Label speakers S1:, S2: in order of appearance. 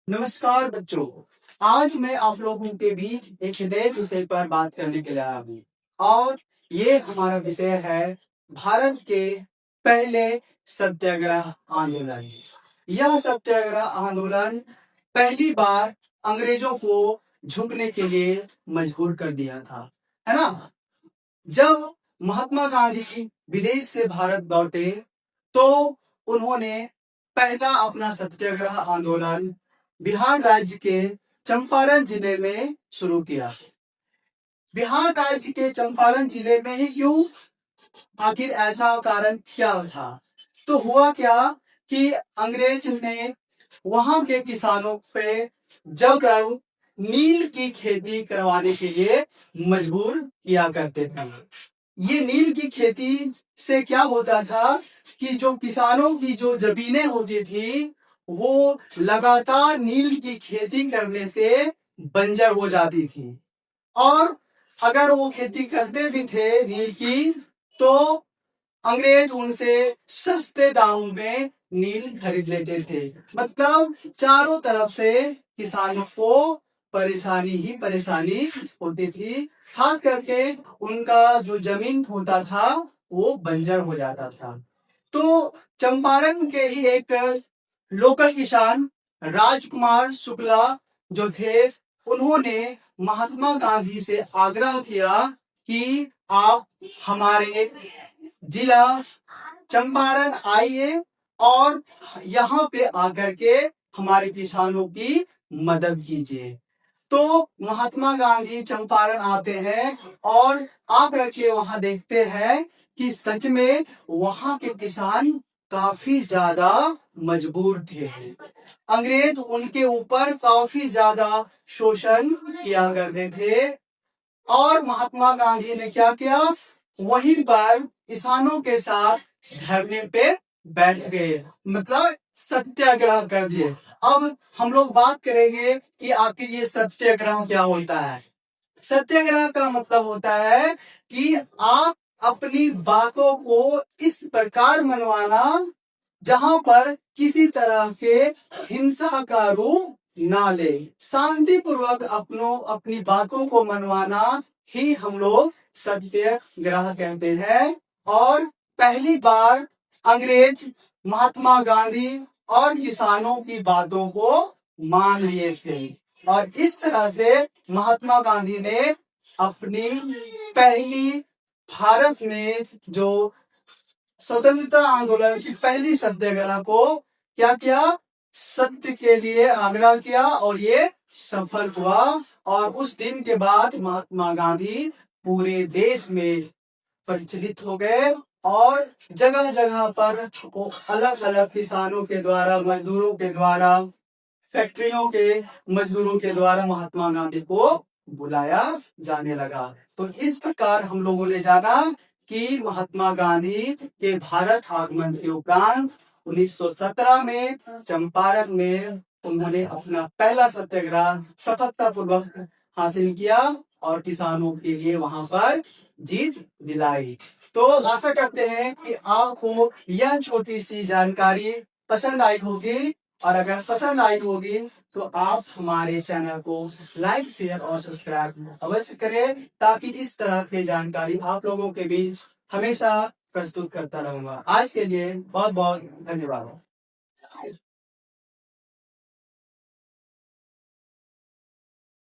S1: नमस्कार बच्चों। आज मैं आप लोगों के बीच एक नए विषय पर बात करने के लिए आया हूँ और ये हमारा विषय है भारत के पहले सत्याग्रह आंदोलन। यह सत्याग्रह आंदोलन पहली बार अंग्रेजों को झुकने के लिए मजबूर कर दिया था, है ना। जब महात्मा गांधी विदेश से भारत लौटे तो उन्होंने पहला अपना सत्याग्रह आंदोलन बिहार राज्य के चंपारण जिले में शुरू किया। बिहार राज्य के चंपारण जिले में ही क्यों, आखिर ऐसा कारण क्या था? तो हुआ क्या कि अंग्रेज ने वहां के किसानों पे जबरन नील की खेती करवाने के लिए मजबूर किया करते थे। ये नील की खेती से क्या होता था कि जो किसानों की जो जमीनें होती थी वो लगातार नील की खेती करने से बंजर हो जाती थी और अगर वो खेती करते भी थे नील की तो अंग्रेज उनसे सस्ते दाम में नील खरीद लेते थे। मतलब चारों तरफ से किसानों को परेशानी ही परेशानी होती थी। खास करके उनका जो जमीन होता था वो बंजर हो जाता था। तो चंपारण के ही एक लोकल किसान राजकुमार शुक्ला जो थे उन्होंने महात्मा गांधी से आग्रह किया कि आप हमारे जिला चंपारण आइए और यहाँ पे आकर के हमारे किसानों की मदद कीजिए। तो महात्मा गांधी चंपारण आते हैं और आकर के वहां देखते हैं कि सच में वहां के किसान काफी ज्यादा मजबूर थे। अंग्रेज उनके ऊपर काफी ज्यादा शोषण किया करते थे और महात्मा गांधी ने क्या किया, वहीं पर किसानों के साथ धरने पे बैठ गए, मतलब सत्याग्रह कर दिए। अब हम लोग बात करेंगे कि आखिर ये सत्याग्रह क्या होता है। सत्याग्रह का मतलब होता है कि आप अपनी बातों को इस प्रकार मनवाना जहां पर किसी तरह के हिंसा का रूप ना ले, शांतिपूर्वक अपनी बातों को मनवाना ही हम लोग सत्याग्रह कहते हैं। और पहली बार अंग्रेज महात्मा गांधी और किसानों की बातों को मान लिए थे और इस तरह से महात्मा गांधी ने अपनी पहली भारत में जो स्वतंत्रता आंदोलन की पहली सत्याग्रह को क्या किया, सत्य के लिए आग्रह किया और ये सफल हुआ। और उस दिन के बाद महात्मा गांधी पूरे देश में प्रचलित हो गए और जगह जगह पर अलग अलग किसानों के द्वारा, मजदूरों के द्वारा, फैक्ट्रियों के मजदूरों के द्वारा महात्मा गांधी को बुलाया जाने लगा। तो इस प्रकार हम लोगों ने जाना कि महात्मा गांधी के भारत आगमन के उपरांत 1917 में चंपारण में उन्होंने अपना पहला सत्याग्रह सफलतापूर्वक हासिल किया और किसानों के लिए वहां पर जीत दिलाई। तो आशा करते हैं कि आपको यह छोटी सी जानकारी पसंद आई होगी और अगर पसंद आई होगी तो आप हमारे चैनल को लाइक, शेयर और सब्सक्राइब अवश्य करें ताकि इस तरह की जानकारी आप लोगों के बीच हमेशा प्रस्तुत करता रहूंगा। आज के लिए बहुत बहुत धन्यवाद।